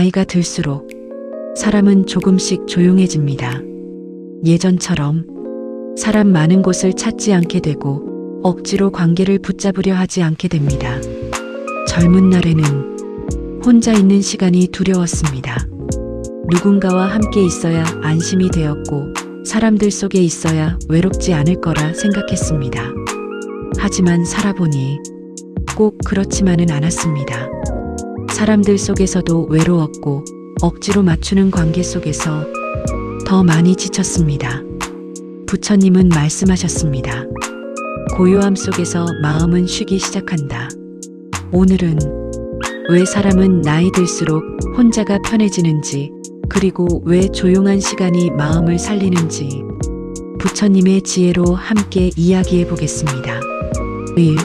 나이가 들수록 사람은 조금씩 조용해집니다. 예전처럼 사람 많은 곳을 찾지 않게 되고 억지로 관계를 붙잡으려 하지 않게 됩니다. 젊은 날에는 혼자 있는 시간이 두려웠습니다. 누군가와 함께 있어야 안심이 되었고 사람들 속에 있어야 외롭지 않을 거라 생각했습니다. 하지만 살아보니 꼭 그렇지만은 않았습니다. 사람들 속에서도 외로웠고 억지로 맞추는 관계 속에서 더 많이 지쳤습니다. 부처님은 말씀하셨습니다. 고요함 속에서 마음은 쉬기 시작한다. 오늘은 왜 사람은 나이 들수록 혼자가 편해지는지, 그리고 왜 조용한 시간이 마음을 살리는지 부처님의 지혜로 함께 이야기해 보겠습니다. 1.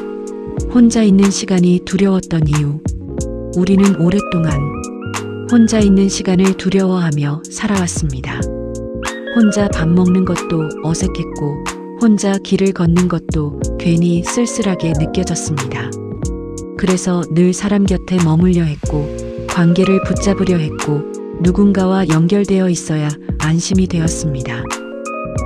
혼자 있는 시간이 두려웠던 이유. 우리는 오랫동안 혼자 있는 시간을 두려워하며 살아왔습니다. 혼자 밥 먹는 것도 어색했고 혼자 길을 걷는 것도 괜히 쓸쓸하게 느껴졌습니다. 그래서 늘 사람 곁에 머물려 했고 관계를 붙잡으려 했고 누군가와 연결되어 있어야 안심이 되었습니다.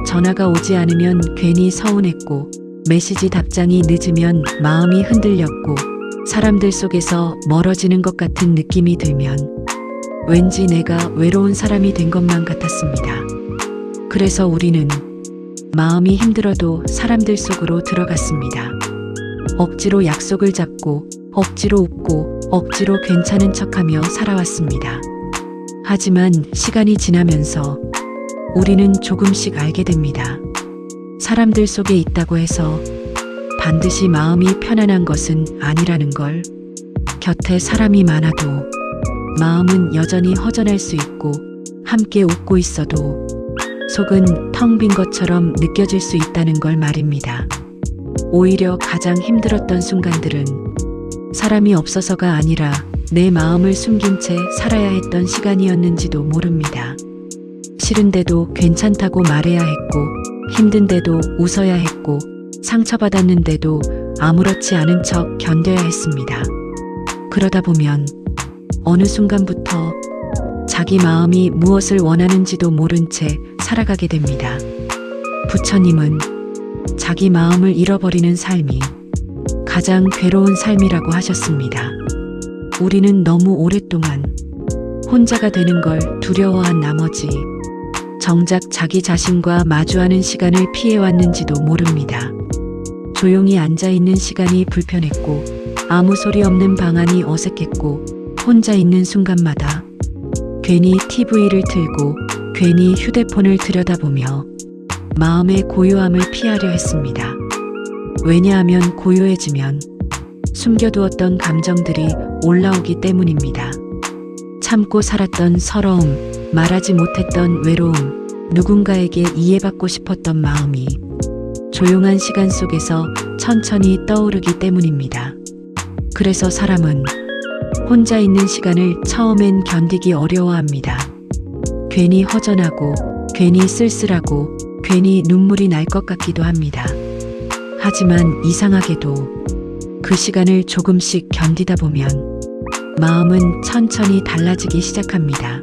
전화가 오지 않으면 괜히 서운했고 메시지 답장이 늦으면 마음이 흔들렸고 사람들 속에서 멀어지는 것 같은 느낌이 들면 왠지 내가 외로운 사람이 된 것만 같았습니다. 그래서 우리는 마음이 힘들어도 사람들 속으로 들어갔습니다. 억지로 약속을 잡고 억지로 웃고 억지로 괜찮은 척하며 살아왔습니다. 하지만 시간이 지나면서 우리는 조금씩 알게 됩니다. 사람들 속에 있다고 해서 반드시 마음이 편안한 것은 아니라는 걸. 곁에 사람이 많아도 마음은 여전히 허전할 수 있고 함께 웃고 있어도 속은 텅 빈 것처럼 느껴질 수 있다는 걸 말입니다. 오히려 가장 힘들었던 순간들은 사람이 없어서가 아니라 내 마음을 숨긴 채 살아야 했던 시간이었는지도 모릅니다. 싫은데도 괜찮다고 말해야 했고 힘든데도 웃어야 했고 상처받았는데도 아무렇지 않은 척 견뎌야 했습니다. 그러다 보면 어느 순간부터 자기 마음이 무엇을 원하는지도 모른 채 살아가게 됩니다. 부처님은 자기 마음을 잃어버리는 삶이 가장 괴로운 삶이라고 하셨습니다. 우리는 너무 오랫동안 혼자가 되는 걸 두려워한 나머지 정작 자기 자신과 마주하는 시간을 피해왔는지도 모릅니다. 조용히 앉아있는 시간이 불편했고 아무 소리 없는 방안이 어색했고 혼자 있는 순간마다 괜히 TV를 틀고 괜히 휴대폰을 들여다보며 마음의 고요함을 피하려 했습니다. 왜냐하면 고요해지면 숨겨두었던 감정들이 올라오기 때문입니다. 참고 살았던 서러움, 말하지 못했던 외로움, 누군가에게 이해받고 싶었던 마음이 조용한 시간 속에서 천천히 떠오르기 때문입니다. 그래서 사람은 혼자 있는 시간을 처음엔 견디기 어려워합니다. 괜히 허전하고 괜히 쓸쓸하고 괜히 눈물이 날 것 같기도 합니다. 하지만 이상하게도 그 시간을 조금씩 견디다 보면 마음은 천천히 달라지기 시작합니다.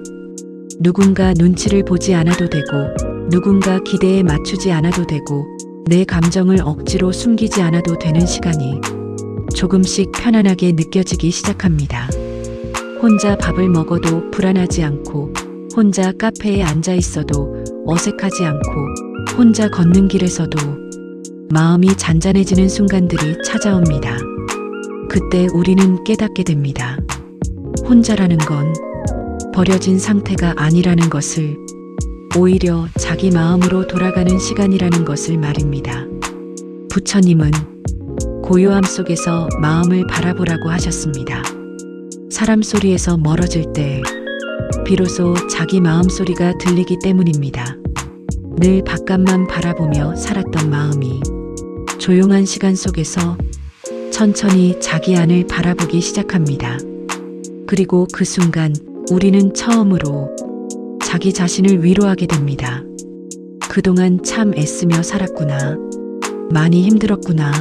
누군가 눈치를 보지 않아도 되고 누군가 기대에 맞추지 않아도 되고 내 감정을 억지로 숨기지 않아도 되는 시간이 조금씩 편안하게 느껴지기 시작합니다. 혼자 밥을 먹어도 불안하지 않고 혼자 카페에 앉아 있어도 어색하지 않고 혼자 걷는 길에서도 마음이 잔잔해지는 순간들이 찾아옵니다. 그때 우리는 깨닫게 됩니다. 혼자라는 건 버려진 상태가 아니라는 것을, 오히려 자기 마음으로 돌아가는 시간이라는 것을 말입니다. 부처님은 고요함 속에서 마음을 바라보라고 하셨습니다. 사람 소리에서 멀어질 때 비로소 자기 마음 소리가 들리기 때문입니다. 늘 바깥만 바라보며 살았던 마음이 조용한 시간 속에서 천천히 자기 안을 바라보기 시작합니다. 그리고 그 순간 우리는 처음으로 자기 자신을 위로하게 됩니다. 그동안 참 애쓰며 살았구나. 많이 힘들었구나.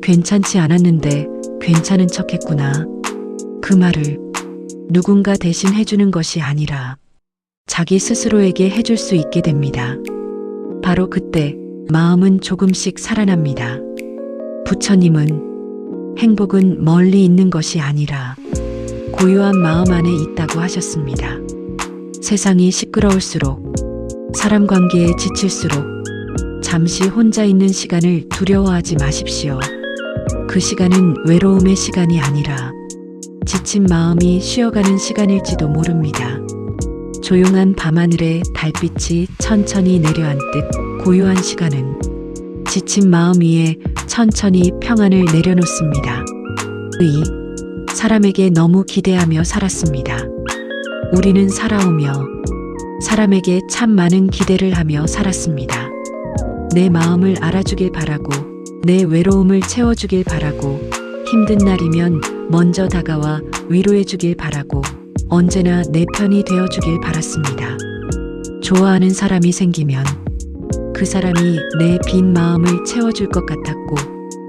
괜찮지 않았는데 괜찮은 척 했구나. 그 말을 누군가 대신 해주는 것이 아니라 자기 스스로에게 해줄 수 있게 됩니다. 바로 그때 마음은 조금씩 살아납니다. 부처님은 행복은 멀리 있는 것이 아니라 고요한 마음 안에 있다고 하셨습니다. 세상이 시끄러울수록, 사람 관계에 지칠수록 잠시 혼자 있는 시간을 두려워하지 마십시오. 그 시간은 외로움의 시간이 아니라 지친 마음이 쉬어가는 시간일지도 모릅니다. 조용한 밤하늘에 달빛이 천천히 내려앉듯 고요한 시간은 지친 마음 위에 천천히 평안을 내려놓습니다. 사람에게 너무 기대하며 살았습니다. 우리는 살아오며 사람에게 참 많은 기대를 하며 살았습니다. 내 마음을 알아주길 바라고, 내 외로움을 채워주길 바라고, 힘든 날이면 먼저 다가와 위로해주길 바라고, 언제나 내 편이 되어주길 바랐습니다. 좋아하는 사람이 생기면 그 사람이 내 빈 마음을 채워줄 것 같았고,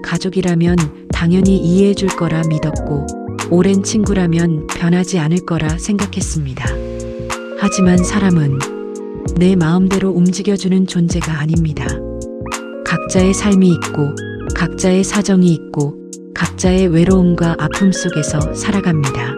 가족이라면 당연히 이해해줄 거라 믿었고, 오랜 친구라면 변하지 않을 거라 생각했습니다. 하지만 사람은 내 마음대로 움직여주는 존재가 아닙니다. 각자의 삶이 있고, 각자의 사정이 있고, 각자의 외로움과 아픔 속에서 살아갑니다.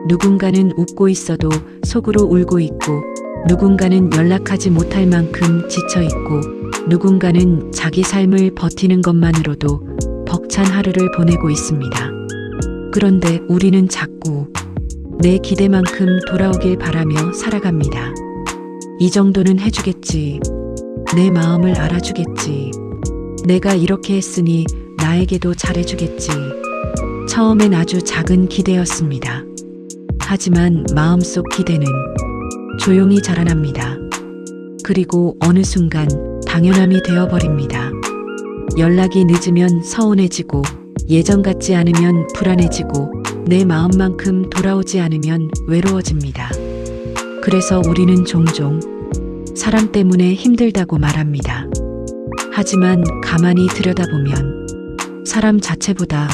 누군가는 웃고 있어도 속으로 울고 있고, 누군가는 연락하지 못할 만큼 지쳐 있고, 누군가는 자기 삶을 버티는 것만으로도 벅찬 하루를 보내고 있습니다. 그런데 우리는 자꾸 내 기대만큼 돌아오길 바라며 살아갑니다. 이 정도는 해주겠지. 내 마음을 알아주겠지. 내가 이렇게 했으니 나에게도 잘해주겠지. 처음엔 아주 작은 기대였습니다. 하지만 마음속 기대는 조용히 자라납니다. 그리고 어느 순간 당연함이 되어버립니다. 연락이 늦으면 서운해지고, 예전 같지 않으면 불안해지고, 내 마음만큼 돌아오지 않으면 외로워집니다. 그래서 우리는 종종 사람 때문에 힘들다고 말합니다. 하지만 가만히 들여다보면 사람 자체보다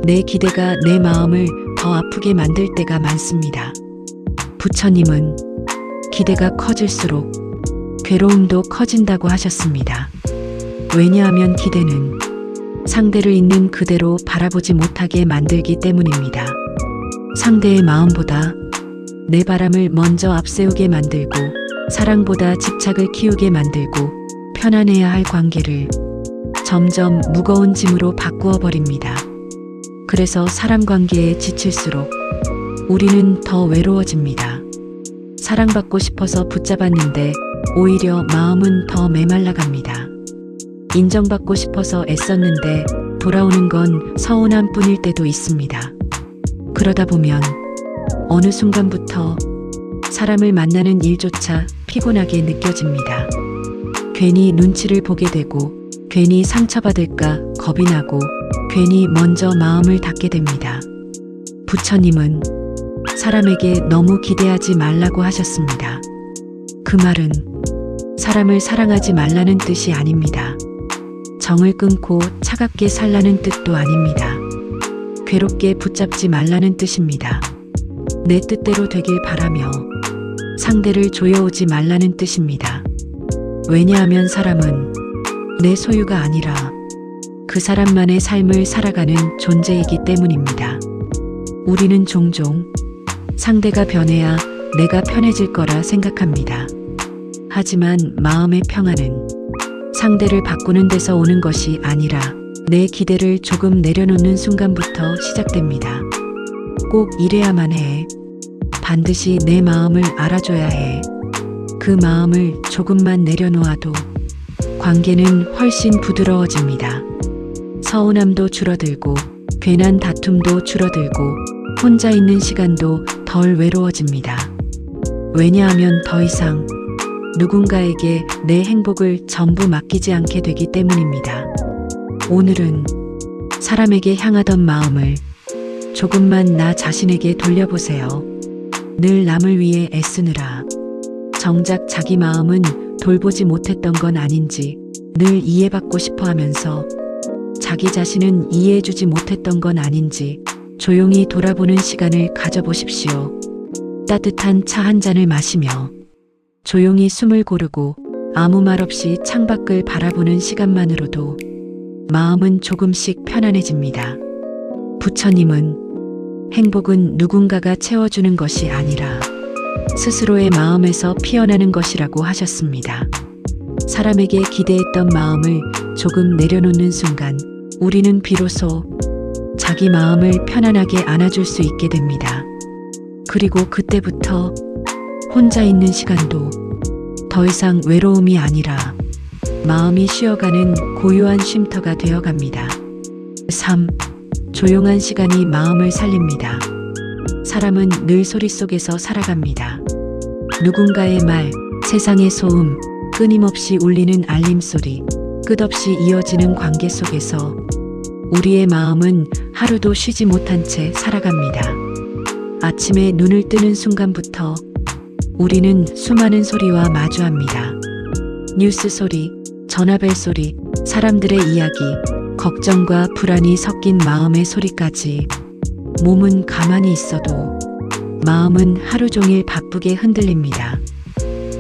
내 기대가 내 마음을 더 아프게 만들 때가 많습니다. 부처님은 기대가 커질수록 괴로움도 커진다고 하셨습니다. 왜냐하면 기대는 상대를 있는 그대로 바라보지 못하게 만들기 때문입니다. 상대의 마음보다 내 바람을 먼저 앞세우게 만들고, 사랑보다 집착을 키우게 만들고, 편안해야 할 관계를 점점 무거운 짐으로 바꾸어 버립니다. 그래서 사람 관계에 지칠수록 우리는 더 외로워집니다. 사랑받고 싶어서 붙잡았는데 오히려 마음은 더 메말라갑니다. 인정받고 싶어서 애썼는데 돌아오는 건 서운함 뿐일 때도 있습니다. 그러다 보면 어느 순간부터 사람을 만나는 일조차 피곤하게 느껴집니다. 괜히 눈치를 보게 되고, 괜히 상처받을까 겁이 나고, 괜히 먼저 마음을 닫게 됩니다. 부처님은 사람에게 너무 기대하지 말라고 하셨습니다. 그 말은 사람을 사랑하지 말라는 뜻이 아닙니다. 정을 끊고 차갑게 살라는 뜻도 아닙니다. 괴롭게 붙잡지 말라는 뜻입니다. 내 뜻대로 되길 바라며 상대를 조여오지 말라는 뜻입니다. 왜냐하면 사람은 내 소유가 아니라 그 사람만의 삶을 살아가는 존재이기 때문입니다. 우리는 종종 상대가 변해야 내가 편해질 거라 생각합니다. 하지만 마음의 평안은 상대를 바꾸는 데서 오는 것이 아니라 내 기대를 조금 내려놓는 순간부터 시작됩니다. 꼭 이래야만 해. 반드시 내 마음을 알아줘야 해. 그 마음을 조금만 내려놓아도 관계는 훨씬 부드러워집니다. 서운함도 줄어들고, 괜한 다툼도 줄어들고, 혼자 있는 시간도 덜 외로워집니다. 왜냐하면 더 이상 누군가에게 내 행복을 전부 맡기지 않게 되기 때문입니다. 오늘은 사람에게 향하던 마음을 조금만 나 자신에게 돌려보세요. 늘 남을 위해 애쓰느라 정작 자기 마음은 돌보지 못했던 건 아닌지, 늘 이해받고 싶어 하면서 자기 자신은 이해해주지 못했던 건 아닌지, 조용히 돌아보는 시간을 가져보십시오. 따뜻한 차 한 잔을 마시며 조용히 숨을 고르고 아무 말 없이 창밖을 바라보는 시간만으로도 마음은 조금씩 편안해집니다. 부처님은 행복은 누군가가 채워주는 것이 아니라 스스로의 마음에서 피어나는 것이라고 하셨습니다. 사람에게 기대했던 마음을 조금 내려놓는 순간 우리는 비로소 자기 마음을 편안하게 안아줄 수 있게 됩니다. 그리고 그때부터 혼자 있는 시간도 더 이상 외로움이 아니라 마음이 쉬어가는 고요한 쉼터가 되어갑니다. 3. 조용한 시간이 마음을 살립니다. 사람은 늘 소리 속에서 살아갑니다. 누군가의 말, 세상의 소음, 끊임없이 울리는 알림소리, 끝없이 이어지는 관계 속에서 우리의 마음은 하루도 쉬지 못한 채 살아갑니다. 아침에 눈을 뜨는 순간부터 우리는 수많은 소리와 마주합니다. 뉴스 소리, 전화벨 소리, 사람들의 이야기, 걱정과 불안이 섞인 마음의 소리까지 몸은 가만히 있어도 마음은 하루 종일 바쁘게 흔들립니다.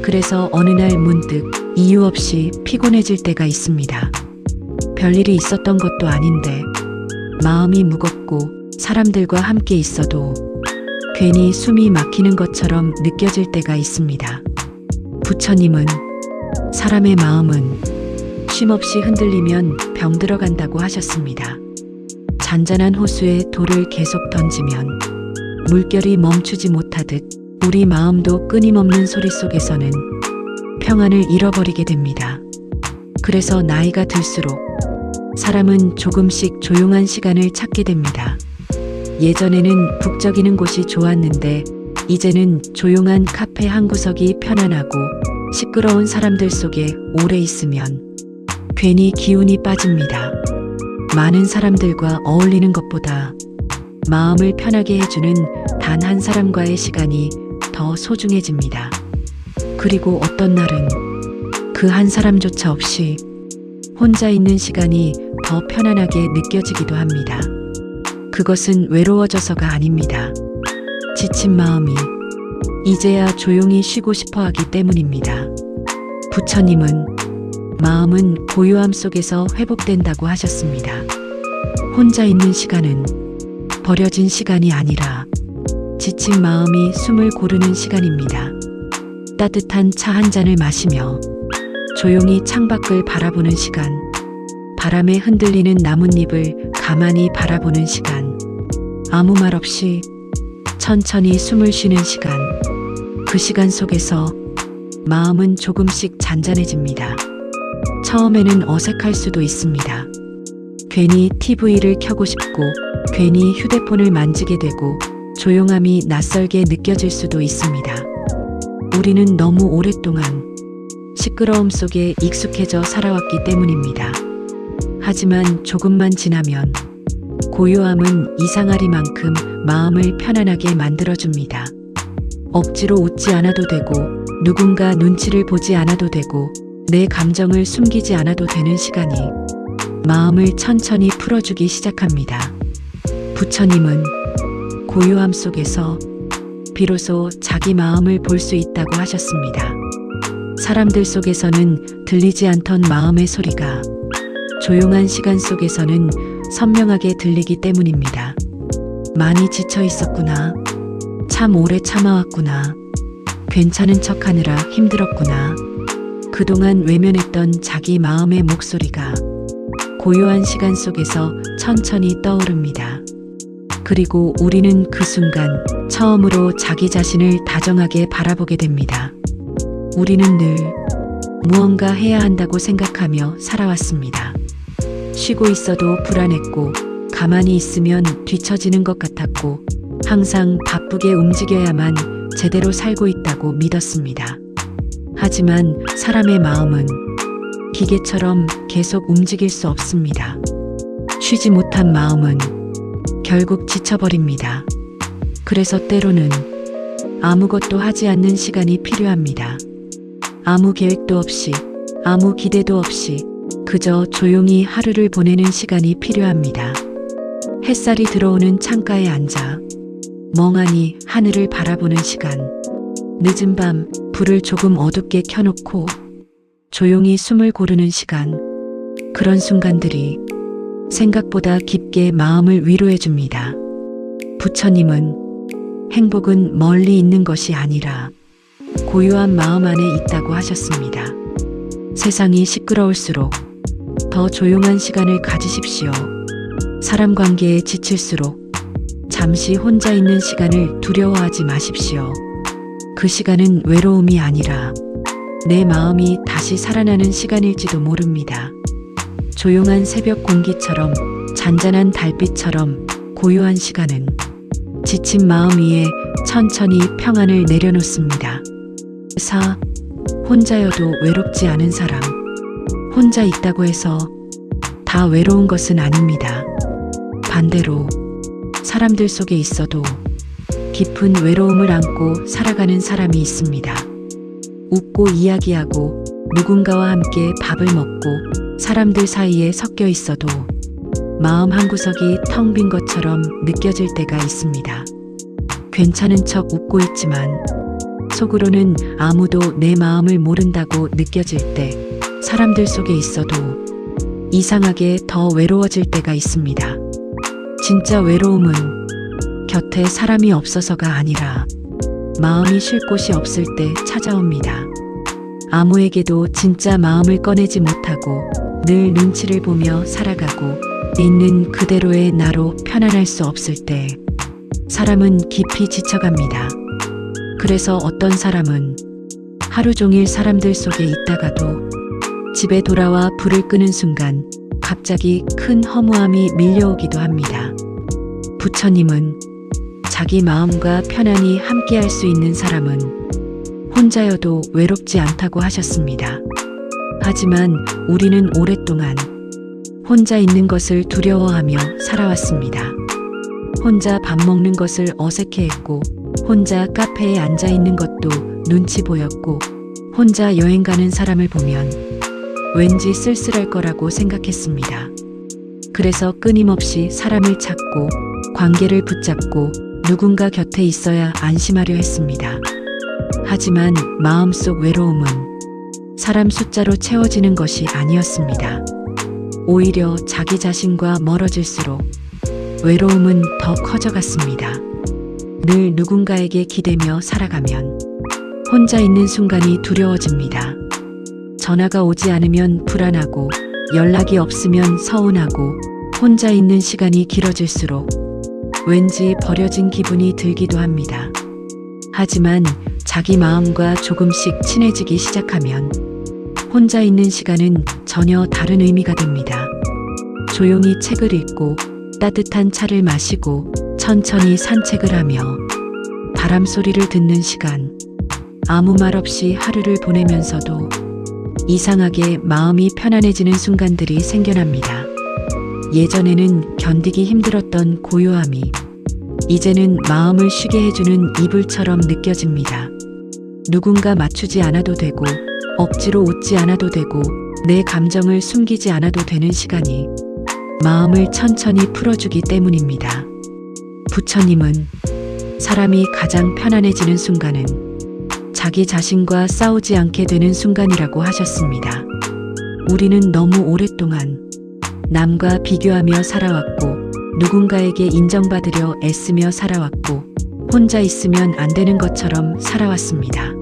그래서 어느 날 문득 이유 없이 피곤해질 때가 있습니다. 별일이 있었던 것도 아닌데 마음이 무겁고 사람들과 함께 있어도 괜히 숨이 막히는 것처럼 느껴질 때가 있습니다. 부처님은 사람의 마음은 쉼없이 흔들리면 병들어간다고 하셨습니다. 잔잔한 호수에 돌을 계속 던지면 물결이 멈추지 못하듯 우리 마음도 끊임없는 소리 속에서는 평안을 잃어버리게 됩니다. 그래서 나이가 들수록 사람은 조금씩 조용한 시간을 찾게 됩니다. 예전에는 북적이는 곳이 좋았는데 이제는 조용한 카페 한 구석이 편안하고 시끄러운 사람들 속에 오래 있으면 괜히 기운이 빠집니다. 많은 사람들과 어울리는 것보다 마음을 편하게 해주는 단 한 사람과의 시간이 더 소중해집니다. 그리고 어떤 날은 그 한 사람조차 없이 혼자 있는 시간이 더 편안하게 느껴지기도 합니다. 그것은 외로워져서가 아닙니다. 지친 마음이 이제야 조용히 쉬고 싶어 하기 때문입니다. 부처님은 마음은 고요함 속에서 회복된다고 하셨습니다. 혼자 있는 시간은 버려진 시간이 아니라 지친 마음이 숨을 고르는 시간입니다. 따뜻한 차 한 잔을 마시며 조용히 창밖을 바라보는 시간, 바람에 흔들리는 나뭇잎을 가만히 바라보는 시간, 아무 말 없이 천천히 숨을 쉬는 시간, 그 시간 속에서 마음은 조금씩 잔잔해집니다. 처음에는 어색할 수도 있습니다. 괜히 TV를 켜고 싶고 괜히 휴대폰을 만지게 되고 조용함이 낯설게 느껴질 수도 있습니다. 우리는 너무 오랫동안 시끄러움 속에 익숙해져 살아왔기 때문입니다. 하지만 조금만 지나면 고요함은 이상하리만큼 마음을 편안하게 만들어줍니다. 억지로 웃지 않아도 되고 누군가 눈치를 보지 않아도 되고 내 감정을 숨기지 않아도 되는 시간이 마음을 천천히 풀어주기 시작합니다. 부처님은 고요함 속에서 비로소 자기 마음을 볼 수 있다고 하셨습니다. 사람들 속에서는 들리지 않던 마음의 소리가 조용한 시간 속에서는 선명하게 들리기 때문입니다. 많이 지쳐 있었구나. 참 오래 참아왔구나. 괜찮은 척하느라 힘들었구나. 그동안 외면했던 자기 마음의 목소리가 고요한 시간 속에서 천천히 떠오릅니다. 그리고 우리는 그 순간 처음으로 자기 자신을 다정하게 바라보게 됩니다. 우리는 늘 무언가 해야 한다고 생각하며 살아왔습니다. 쉬고 있어도 불안했고 가만히 있으면 뒤처지는 것 같았고 항상 바쁘게 움직여야만 제대로 살고 있다고 믿었습니다. 하지만 사람의 마음은 기계처럼 계속 움직일 수 없습니다. 쉬지 못한 마음은 결국 지쳐버립니다. 그래서 때로는 아무것도 하지 않는 시간이 필요합니다. 아무 계획도 없이, 아무 기대도 없이 그저 조용히 하루를 보내는 시간이 필요합니다. 햇살이 들어오는 창가에 앉아 멍하니 하늘을 바라보는 시간. 늦은 밤 불을 조금 어둡게 켜놓고 조용히 숨을 고르는 시간. 그런 순간들이 생각보다 깊게 마음을 위로해 줍니다. 부처님은 행복은 멀리 있는 것이 아니라 고요한 마음 안에 있다고 하셨습니다. 세상이 시끄러울수록 더 조용한 시간을 가지십시오. 사람 관계에 지칠수록 잠시 혼자 있는 시간을 두려워하지 마십시오. 그 시간은 외로움이 아니라 내 마음이 다시 살아나는 시간일지도 모릅니다. 조용한 새벽 공기처럼, 잔잔한 달빛처럼 고요한 시간은 지친 마음 위에 천천히 평안을 내려놓습니다. 4. 혼자여도 외롭지 않은 사람. 혼자 있다고 해서 다 외로운 것은 아닙니다. 반대로 사람들 속에 있어도 깊은 외로움을 안고 살아가는 사람이 있습니다. 웃고 이야기하고 누군가와 함께 밥을 먹고 사람들 사이에 섞여 있어도 마음 한구석이 텅 빈 것처럼 느껴질 때가 있습니다. 괜찮은 척 웃고 있지만 속으로는 아무도 내 마음을 모른다고 느껴질 때 사람들 속에 있어도 이상하게 더 외로워질 때가 있습니다. 진짜 외로움은 곁에 사람이 없어서가 아니라 마음이 쉴 곳이 없을 때 찾아옵니다. 아무에게도 진짜 마음을 꺼내지 못하고 늘 눈치를 보며 살아가고 있는 그대로의 나로 편안할 수 없을 때 사람은 깊이 지쳐갑니다. 그래서 어떤 사람은 하루 종일 사람들 속에 있다가도 집에 돌아와 불을 끄는 순간 갑자기 큰 허무함이 밀려오기도 합니다. 부처님은 자기 마음과 편안히 함께할 수 있는 사람은 혼자여도 외롭지 않다고 하셨습니다. 하지만 우리는 오랫동안 혼자 있는 것을 두려워하며 살아왔습니다. 혼자 밥 먹는 것을 어색해했고, 혼자 카페에 앉아 있는 것도 눈치 보였고, 혼자 여행 가는 사람을 보면 왠지 쓸쓸할 거라고 생각했습니다. 그래서 끊임없이 사람을 찾고 관계를 붙잡고 누군가 곁에 있어야 안심하려 했습니다. 하지만 마음속 외로움은 사람 숫자로 채워지는 것이 아니었습니다. 오히려 자기 자신과 멀어질수록 외로움은 더 커져갔습니다. 늘 누군가에게 기대며 살아가면 혼자 있는 순간이 두려워집니다. 전화가 오지 않으면 불안하고, 연락이 없으면 서운하고, 혼자 있는 시간이 길어질수록 왠지 버려진 기분이 들기도 합니다. 하지만 자기 마음과 조금씩 친해지기 시작하면 혼자 있는 시간은 전혀 다른 의미가 됩니다. 조용히 책을 읽고 따뜻한 차를 마시고 천천히 산책을 하며 바람 소리를 듣는 시간, 아무 말 없이 하루를 보내면서도 이상하게 마음이 편안해지는 순간들이 생겨납니다. 예전에는 견디기 힘들었던 고요함이 이제는 마음을 쉬게 해주는 이불처럼 느껴집니다. 누군가 맞추지 않아도 되고, 억지로 웃지 않아도 되고, 내 감정을 숨기지 않아도 되는 시간이 마음을 천천히 풀어주기 때문입니다. 부처님은 사람이 가장 편안해지는 순간은 자기 자신과 싸우지 않게 되는 순간이라고 하셨습니다. 우리는 너무 오랫동안 남과 비교하며 살아왔고, 누군가에게 인정받으려 애쓰며 살아왔고, 혼자 있으면 안 되는 것처럼 살아왔습니다.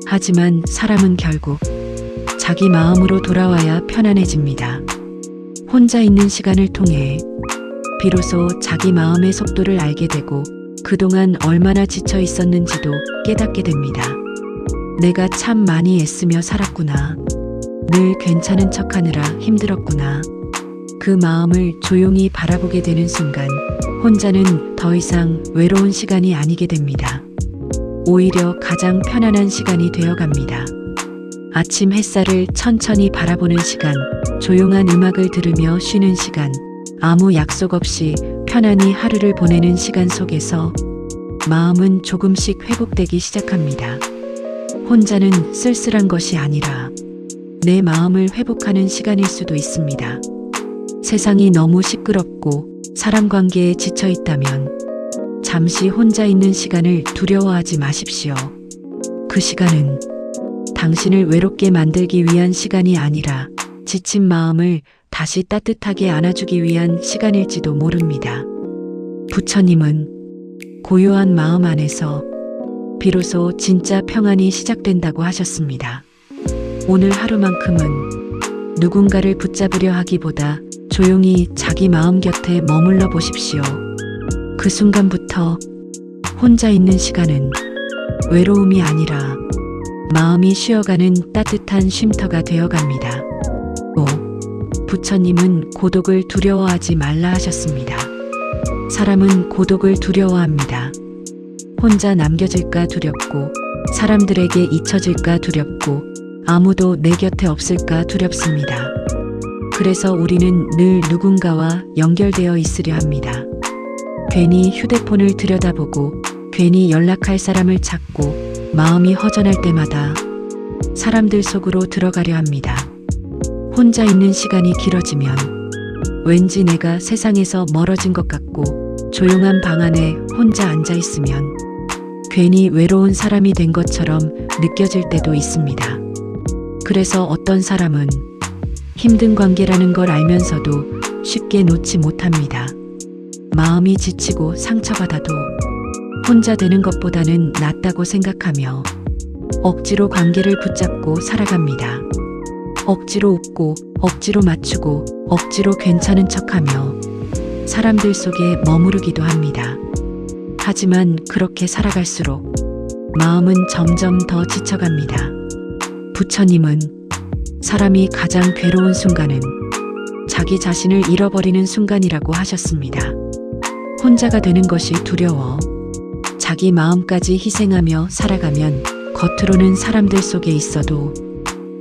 하지만 사람은 결국 자기 마음으로 돌아와야 편안해집니다. 혼자 있는 시간을 통해 비로소 자기 마음의 속도를 알게 되고, 그동안 얼마나 지쳐 있었는지도 깨닫게 됩니다. 내가 참 많이 애쓰며 살았구나. 늘 괜찮은 척하느라 힘들었구나. 그 마음을 조용히 바라보게 되는 순간 혼자는 더 이상 외로운 시간이 아니게 됩니다. 오히려 가장 편안한 시간이 되어갑니다. 아침 햇살을 천천히 바라보는 시간, 조용한 음악을 들으며 쉬는 시간, 아무 약속 없이 편안히 하루를 보내는 시간 속에서 마음은 조금씩 회복되기 시작합니다. 혼자는 쓸쓸한 것이 아니라 내 마음을 회복하는 시간일 수도 있습니다. 세상이 너무 시끄럽고 사람 관계에 지쳐 있다면 잠시 혼자 있는 시간을 두려워하지 마십시오. 그 시간은 당신을 외롭게 만들기 위한 시간이 아니라 지친 마음을 다시 따뜻하게 안아주기 위한 시간일지도 모릅니다. 부처님은 고요한 마음 안에서 비로소 진짜 평안이 시작된다고 하셨습니다. 오늘 하루만큼은 누군가를 붙잡으려 하기보다 조용히 자기 마음 곁에 머물러 보십시오. 그 순간부터 혼자 있는 시간은 외로움이 아니라 마음이 쉬어가는 따뜻한 쉼터가 되어갑니다. 부처님은 고독을 두려워하지 말라 하셨습니다. 사람은 고독을 두려워합니다. 혼자 남겨질까 두렵고, 사람들에게 잊혀질까 두렵고, 아무도 내 곁에 없을까 두렵습니다. 그래서 우리는 늘 누군가와 연결되어 있으려 합니다. 괜히 휴대폰을 들여다보고, 괜히 연락할 사람을 찾고, 마음이 허전할 때마다 사람들 속으로 들어가려 합니다. 혼자 있는 시간이 길어지면 왠지 내가 세상에서 멀어진 것 같고, 조용한 방 안에 혼자 앉아 있으면 괜히 외로운 사람이 된 것처럼 느껴질 때도 있습니다. 그래서 어떤 사람은 힘든 관계라는 걸 알면서도 쉽게 놓지 못합니다. 마음이 지치고 상처받아도 혼자 되는 것보다는 낫다고 생각하며 억지로 관계를 붙잡고 살아갑니다. 억지로 웃고, 억지로 맞추고, 억지로 괜찮은 척하며 사람들 속에 머무르기도 합니다. 하지만 그렇게 살아갈수록 마음은 점점 더 지쳐갑니다. 부처님은 사람이 가장 괴로운 순간은 자기 자신을 잃어버리는 순간이라고 하셨습니다. 혼자가 되는 것이 두려워 자기 마음까지 희생하며 살아가면 겉으로는 사람들 속에 있어도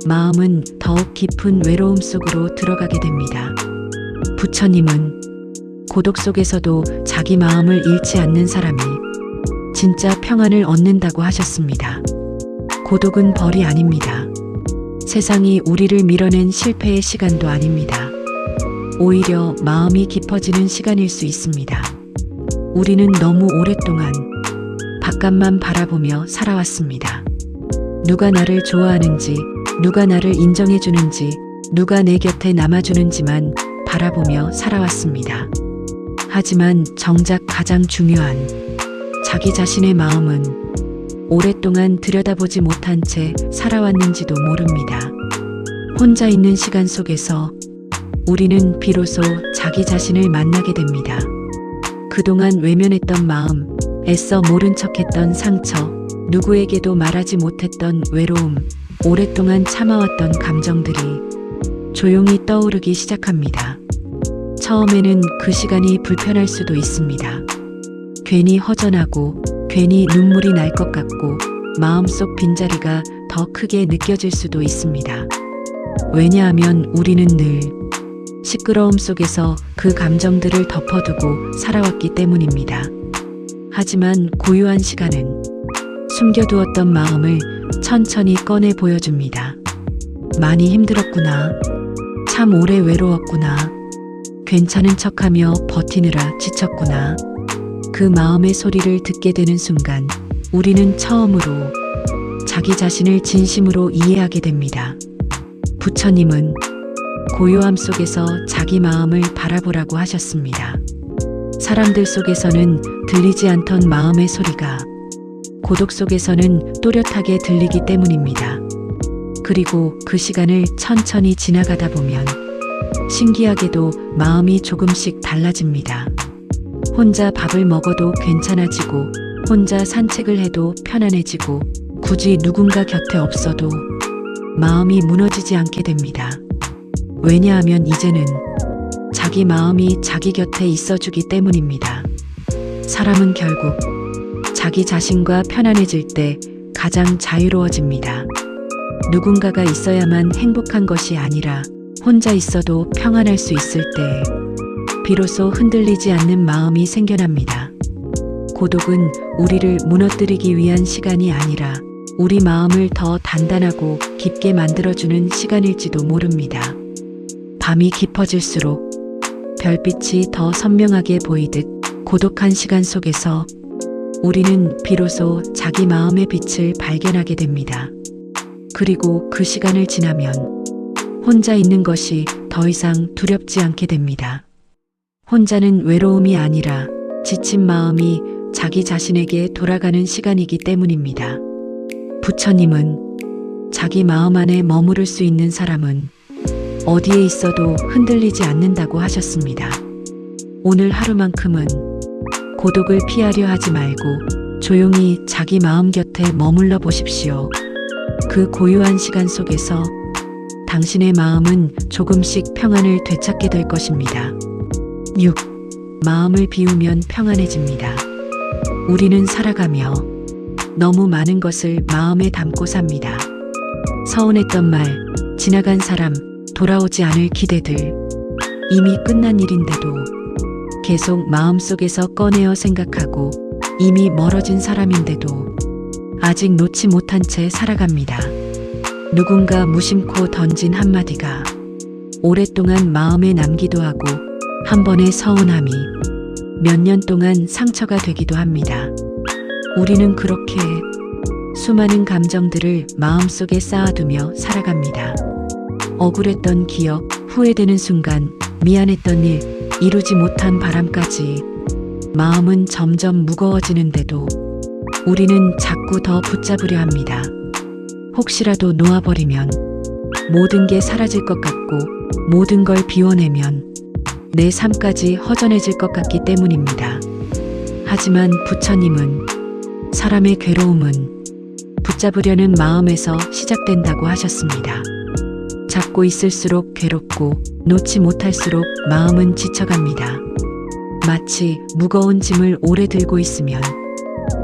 마음은 더욱 깊은 외로움 속으로 들어가게 됩니다. 부처님은 고독 속에서도 자기 마음을 잃지 않는 사람이 진짜 평안을 얻는다고 하셨습니다. 고독은 벌이 아닙니다. 세상이 우리를 밀어낸 실패의 시간도 아닙니다. 오히려 마음이 깊어지는 시간일 수 있습니다. 우리는 너무 오랫동안 바깥만 바라보며 살아왔습니다. 누가 나를 좋아하는지, 누가 나를 인정해주는지, 누가 내 곁에 남아주는지만 바라보며 살아왔습니다. 하지만 정작 가장 중요한 자기 자신의 마음은 오랫동안 들여다보지 못한 채 살아왔는지도 모릅니다. 혼자 있는 시간 속에서 우리는 비로소 자기 자신을 만나게 됩니다. 그동안 외면했던 마음, 애써 모른 척했던 상처, 누구에게도 말하지 못했던 외로움, 오랫동안 참아왔던 감정들이 조용히 떠오르기 시작합니다. 처음에는 그 시간이 불편할 수도 있습니다. 괜히 허전하고, 괜히 눈물이 날 것 같고, 마음속 빈자리가 더 크게 느껴질 수도 있습니다. 왜냐하면 우리는 늘 시끄러움 속에서 그 감정들을 덮어두고 살아왔기 때문입니다. 하지만 고요한 시간은 숨겨두었던 마음을 천천히 꺼내 보여줍니다. 많이 힘들었구나. 참 오래 외로웠구나. 괜찮은 척하며 버티느라 지쳤구나. 그 마음의 소리를 듣게 되는 순간 우리는 처음으로 자기 자신을 진심으로 이해하게 됩니다. 부처님은 고요함 속에서 자기 마음을 바라보라고 하셨습니다. 사람들 속에서는 들리지 않던 마음의 소리가 고독 속에서는 또렷하게 들리기 때문입니다. 그리고 그 시간을 천천히 지나가다 보면 신기하게도 마음이 조금씩 달라집니다. 혼자 밥을 먹어도 괜찮아지고, 혼자 산책을 해도 편안해지고, 굳이 누군가 곁에 없어도 마음이 무너지지 않게 됩니다. 왜냐하면 이제는 자기 마음이 자기 곁에 있어주기 때문입니다. 사람은 결국 자기 자신과 편안해질 때 가장 자유로워집니다. 누군가가 있어야만 행복한 것이 아니라 혼자 있어도 평안할 수 있을 때 비로소 흔들리지 않는 마음이 생겨납니다. 고독은 우리를 무너뜨리기 위한 시간이 아니라 우리 마음을 더 단단하고 깊게 만들어주는 시간일지도 모릅니다. 밤이 깊어질수록 별빛이 더 선명하게 보이듯 고독한 시간 속에서 우리는 비로소 자기 마음의 빛을 발견하게 됩니다. 그리고 그 시간을 지나면 혼자 있는 것이 더 이상 두렵지 않게 됩니다. 혼자는 외로움이 아니라 지친 마음이 자기 자신에게 돌아가는 시간이기 때문입니다. 부처님은 자기 마음 안에 머무를 수 있는 사람은 어디에 있어도 흔들리지 않는다고 하셨습니다. 오늘 하루만큼은 고독을 피하려 하지 말고 조용히 자기 마음 곁에 머물러 보십시오. 그 고요한 시간 속에서 당신의 마음은 조금씩 평안을 되찾게 될 것입니다. 6. 마음을 비우면 평안해집니다. 우리는 살아가며 너무 많은 것을 마음에 담고 삽니다. 서운했던 말, 지나간 사람, 돌아오지 않을 기대들, 이미 끝난 일인데도 계속 마음속에서 꺼내어 생각하고 이미 멀어진 사람인데도 아직 놓지 못한 채 살아갑니다. 누군가 무심코 던진 한마디가 오랫동안 마음에 남기도 하고 한 번의 서운함이 몇 년 동안 상처가 되기도 합니다. 우리는 그렇게 수많은 감정들을 마음속에 쌓아두며 살아갑니다. 억울했던 기억, 후회되는 순간, 미안했던 일, 이루지 못한 바람까지 마음은 점점 무거워지는데도 우리는 자꾸 더 붙잡으려 합니다. 혹시라도 놓아버리면 모든 게 사라질 것 같고 모든 걸 비워내면 내 삶까지 허전해질 것 같기 때문입니다. 하지만 부처님은 사람의 괴로움은 붙잡으려는 마음에서 시작된다고 하셨습니다. 잡고 있을수록 괴롭고 놓지 못할수록 마음은 지쳐갑니다. 마치 무거운 짐을 오래 들고 있으면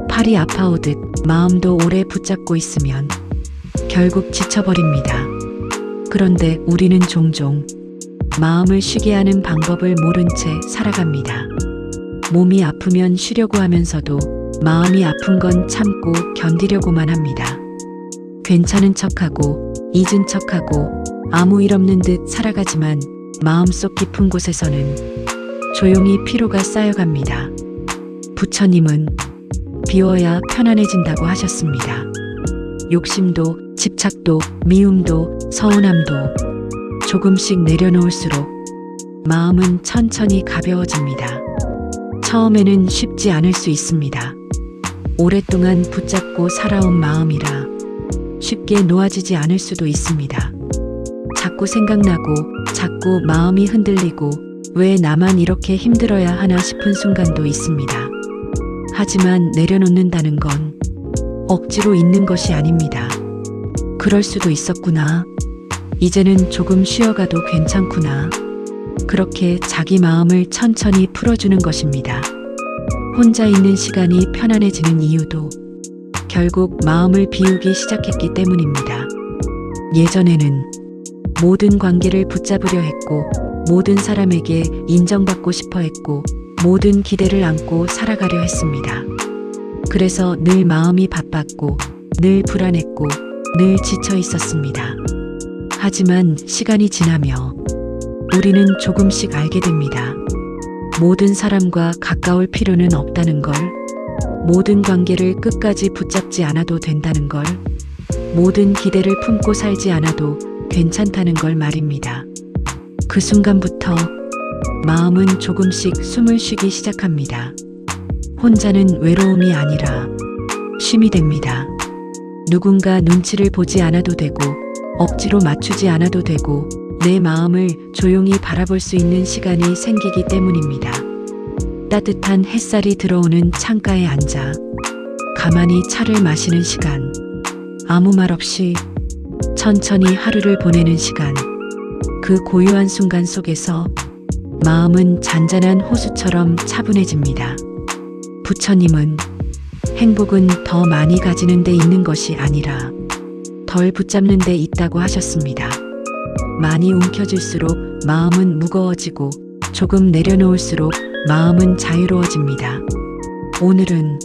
팔이 아파오듯 마음도 오래 붙잡고 있으면 결국 지쳐버립니다. 그런데 우리는 종종 마음을 쉬게 하는 방법을 모른 채 살아갑니다. 몸이 아프면 쉬려고 하면서도 마음이 아픈 건 참고 견디려고만 합니다. 괜찮은 척하고 잊은 척하고 아무 일 없는 듯 살아가지만 마음속 깊은 곳에서는 조용히 피로가 쌓여갑니다. 부처님은 비워야 편안해진다고 하셨습니다. 욕심도, 집착도, 미움도, 서운함도 조금씩 내려놓을수록 마음은 천천히 가벼워집니다. 처음에는 쉽지 않을 수 있습니다. 오랫동안 붙잡고 살아온 마음이라 쉽게 놓아지지 않을 수도 있습니다. 자꾸 생각나고 자꾸 마음이 흔들리고 왜 나만 이렇게 힘들어야 하나 싶은 순간도 있습니다. 하지만 내려놓는다는 건 억지로 있는 것이 아닙니다. 그럴 수도 있었구나. 이제는 조금 쉬어가도 괜찮구나. 그렇게 자기 마음을 천천히 풀어주는 것입니다. 혼자 있는 시간이 편안해지는 이유도 결국 마음을 비우기 시작했기 때문입니다. 예전에는 모든 관계를 붙잡으려 했고 모든 사람에게 인정받고 싶어 했고 모든 기대를 안고 살아가려 했습니다. 그래서 늘 마음이 바빴고 늘 불안했고 늘 지쳐 있었습니다. 하지만 시간이 지나며 우리는 조금씩 알게 됩니다. 모든 사람과 가까울 필요는 없다는 걸, 모든 관계를 끝까지 붙잡지 않아도 된다는 걸, 모든 기대를 품고 살지 않아도 괜찮다는 걸 말입니다. 그 순간부터 마음은 조금씩 숨을 쉬기 시작합니다. 혼자는 외로움이 아니라 쉼이 됩니다. 누군가 눈치를 보지 않아도 되고 억지로 맞추지 않아도 되고 내 마음을 조용히 바라볼 수 있는 시간이 생기기 때문입니다. 따뜻한 햇살이 들어오는 창가에 앉아 가만히 차를 마시는 시간, 아무 말 없이 천천히 하루를 보내는 시간, 그 고요한 순간 속에서 마음은 잔잔한 호수처럼 차분해집니다. 부처님은 행복은 더 많이 가지는 데 있는 것이 아니라 덜 붙잡는 데 있다고 하셨습니다. 많이 움켜쥘수록 마음은 무거워지고 조금 내려놓을수록 마음은 자유로워집니다. 오늘은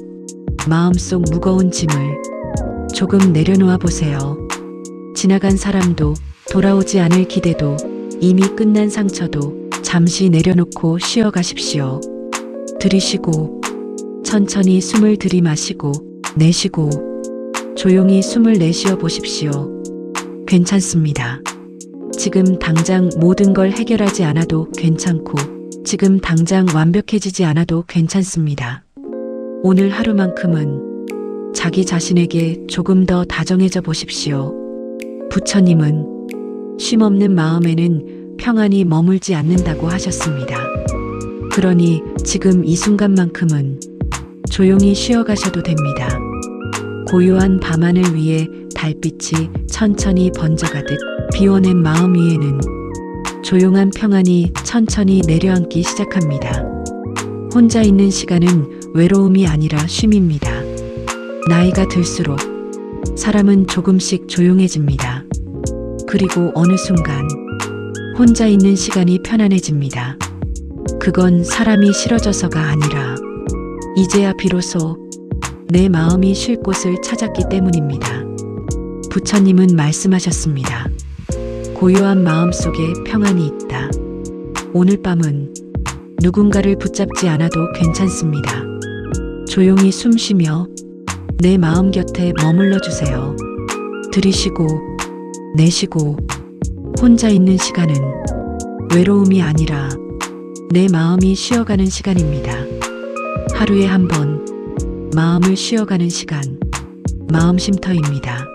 마음속 무거운 짐을 조금 내려놓아 보세요. 지나간 사람도, 돌아오지 않을 기대도, 이미 끝난 상처도 잠시 내려놓고 쉬어가십시오. 들이쉬고 천천히 숨을 들이마시고 내쉬고 조용히 숨을 내쉬어 보십시오. 괜찮습니다. 지금 당장 모든 걸 해결하지 않아도 괜찮고 지금 당장 완벽해지지 않아도 괜찮습니다. 오늘 하루만큼은 자기 자신에게 조금 더 다정해져 보십시오. 부처님은 쉼없는 마음에는 평안이 머물지 않는다고 하셨습니다. 그러니 지금 이 순간만큼은 조용히 쉬어가셔도 됩니다. 고요한 밤하늘 위에 달빛이 천천히 번져가듯 비워낸 마음 위에는 조용한 평안이 천천히 내려앉기 시작합니다. 혼자 있는 시간은 외로움이 아니라 쉼입니다. 나이가 들수록 사람은 조금씩 조용해집니다. 그리고 어느 순간 혼자 있는 시간이 편안해집니다. 그건 사람이 싫어져서가 아니라 이제야 비로소 내 마음이 쉴 곳을 찾았기 때문입니다. 부처님은 말씀하셨습니다. 고요한 마음 속에 평안이 있다. 오늘 밤은 누군가를 붙잡지 않아도 괜찮습니다. 조용히 숨 쉬며 내 마음 곁에 머물러 주세요. 들이쉬고 내쉬고 혼자 있는 시간은 외로움이 아니라 내 마음이 쉬어가는 시간입니다. 하루에 한 번 마음을 쉬어가는 시간, 마음 쉼터입니다.